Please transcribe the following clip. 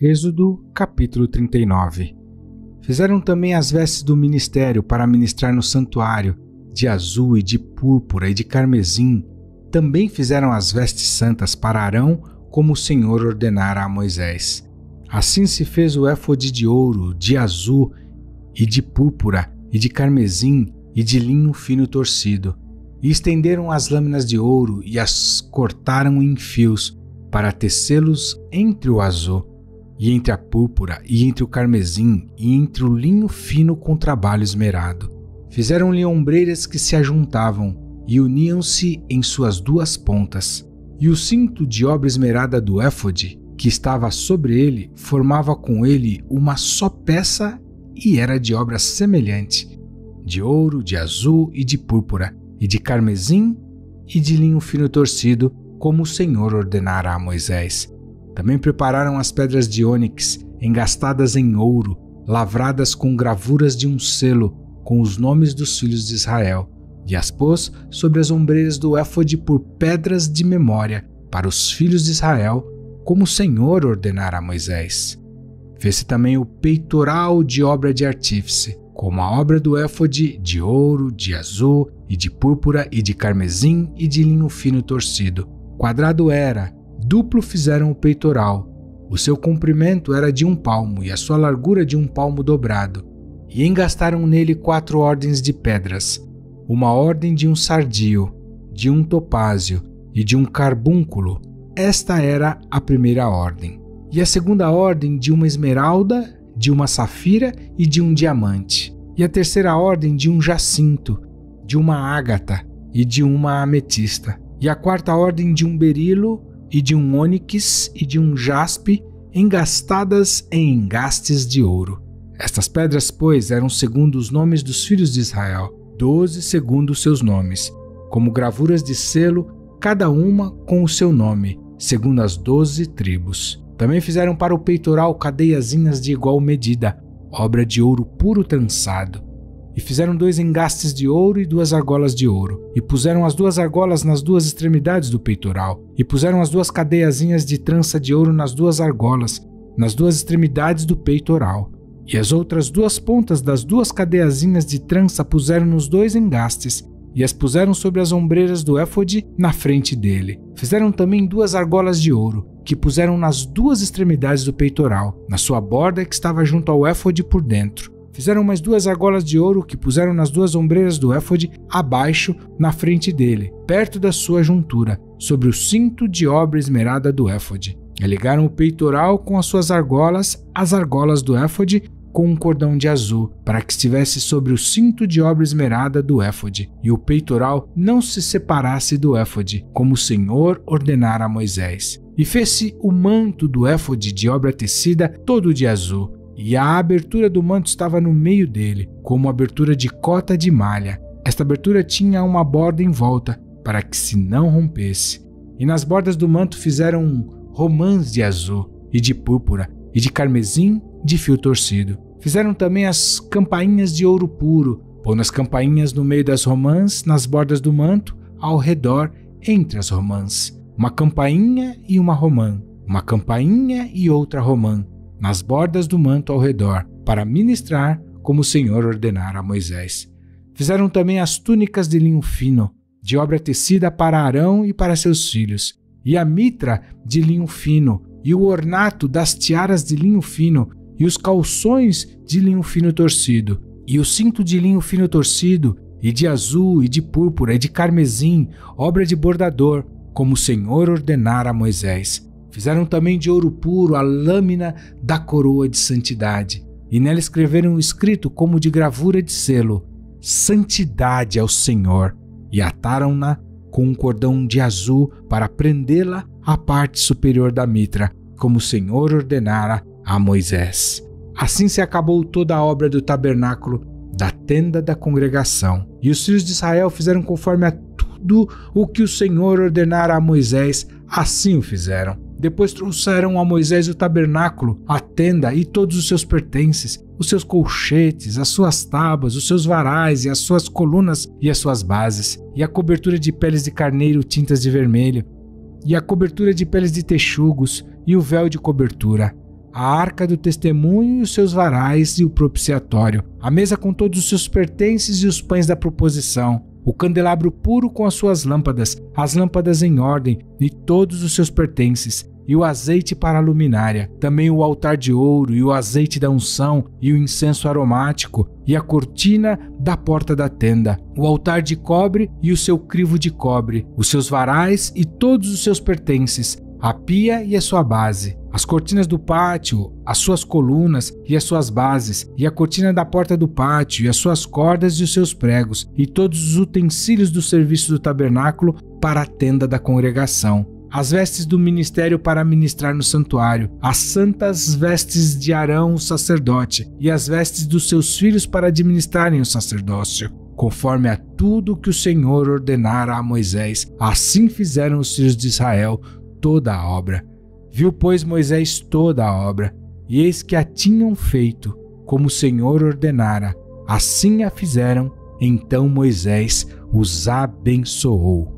Êxodo, capítulo 39. Fizeram também as vestes do ministério para ministrar no santuário, de azul e de púrpura e de carmesim. Também fizeram as vestes santas para Arão, como o Senhor ordenara a Moisés. Assim se fez o éfode de ouro, de azul e de púrpura e de carmesim e de linho fino torcido. E estenderam as lâminas de ouro e as cortaram em fios para tecê-los entre o azul, e entre a púrpura, e entre o carmesim, e entre o linho fino com trabalho esmerado. Fizeram-lhe ombreiras que se ajuntavam, e uniam-se em suas duas pontas. E o cinto de obra esmerada do éfode, que estava sobre ele, formava com ele uma só peça, e era de obra semelhante, de ouro, de azul e de púrpura, e de carmesim, e de linho fino torcido, como o Senhor ordenara a Moisés. Também prepararam as pedras de ônix, engastadas em ouro, lavradas com gravuras de um selo, com os nomes dos filhos de Israel, e as pôs sobre as ombreiras do éfode por pedras de memória, para os filhos de Israel, como o Senhor ordenara a Moisés. Fez-se também o peitoral de obra de artífice, como a obra do éfode, de ouro, de azul, e de púrpura, e de carmesim, e de linho fino torcido. Quadrado era, duplo fizeram o peitoral. O seu comprimento era de 1 palmo, e a sua largura de 1 palmo dobrado. E engastaram nele 4 ordens de pedras, uma ordem de um sardio, de um topázio e de um carbúnculo. Esta era a primeira ordem. E a segunda ordem de uma esmeralda, de uma safira e de um diamante. E a terceira ordem de um jacinto, de uma ágata e de uma ametista. E a quarta ordem de um berilo e de um ônix e de um jaspe, engastadas em engastes de ouro. Estas pedras, pois, eram segundo os nomes dos filhos de Israel, 12 segundo seus nomes, como gravuras de selo, cada uma com o seu nome, segundo as 12 tribos. Também fizeram para o peitoral cadeiazinhas de igual medida, obra de ouro puro trançado. E fizeram 2 engastes de ouro e 2 argolas de ouro. E puseram as 2 argolas nas 2 extremidades do peitoral. E puseram as 2 cadeiazinhas de trança de ouro nas 2 argolas, nas 2 extremidades do peitoral. E as outras 2 pontas das 2 cadeiazinhas de trança puseram nos 2 engastes, e as puseram sobre as ombreiras do éfode na frente dele. Fizeram também 2 argolas de ouro, que puseram nas 2 extremidades do peitoral, na sua borda que estava junto ao éfode por dentro. Fizeram mais 2 argolas de ouro que puseram nas 2 ombreiras do éfode abaixo, na frente dele, perto da sua juntura, sobre o cinto de obra esmerada do éfode. E ligaram o peitoral com as suas argolas, as argolas do éfode, com um cordão de azul, para que estivesse sobre o cinto de obra esmerada do éfode, e o peitoral não se separasse do éfode, como o Senhor ordenara a Moisés. E fez-se o manto do éfode de obra tecida todo de azul, e a abertura do manto estava no meio dele, como abertura de cota de malha. Esta abertura tinha uma borda em volta, para que se não rompesse. E nas bordas do manto fizeram romãs de azul, e de púrpura, e de carmesim, de fio torcido. Fizeram também as campainhas de ouro puro, pondo as campainhas no meio das romãs, nas bordas do manto, ao redor, entre as romãs. Uma campainha e uma romã, uma campainha e outra romã, nas bordas do manto ao redor, para ministrar como o Senhor ordenara a Moisés. Fizeram também as túnicas de linho fino, de obra tecida para Arão e para seus filhos, e a mitra de linho fino, e o ornato das tiaras de linho fino, e os calções de linho fino torcido, e o cinto de linho fino torcido, e de azul, e de púrpura, e de carmesim, obra de bordador, como o Senhor ordenara a Moisés. Fizeram também de ouro puro a lâmina da coroa de santidade, e nela escreveram escrito como de gravura de selo, Santidade ao Senhor, e ataram-na com um cordão de azul para prendê-la à parte superior da mitra, como o Senhor ordenara a Moisés. Assim se acabou toda a obra do tabernáculo, da tenda da congregação. E os filhos de Israel fizeram conforme a tudo o que o Senhor ordenara a Moisés, assim o fizeram. Depois trouxeram a Moisés o tabernáculo, a tenda e todos os seus pertences, os seus colchetes, as suas tábuas, os seus varais e as suas colunas e as suas bases, e a cobertura de peles de carneiro tintas de vermelho, e a cobertura de peles de texugos e o véu de cobertura. a arca do testemunho e os seus varais e o propiciatório, a mesa com todos os seus pertences e os pães da proposição, o candelabro puro com as suas lâmpadas, as lâmpadas em ordem e todos os seus pertences, e o azeite para a luminária, também o altar de ouro e o azeite da unção e o incenso aromático e a cortina da porta da tenda, o altar de cobre e o seu crivo de cobre, os seus varais e todos os seus pertences, a pia e a sua base, as cortinas do pátio, as suas colunas e as suas bases, e a cortina da porta do pátio e as suas cordas e os seus pregos, e todos os utensílios do serviço do tabernáculo para a tenda da congregação, as vestes do ministério para ministrar no santuário, as santas vestes de Arão, o sacerdote, e as vestes dos seus filhos para administrarem o sacerdócio, conforme a tudo que o Senhor ordenara a Moisés. Assim fizeram os filhos de Israel toda a obra. Viu, pois, Moisés toda a obra, e eis que a tinham feito, como o Senhor ordenara. Assim a fizeram, então Moisés os abençoou.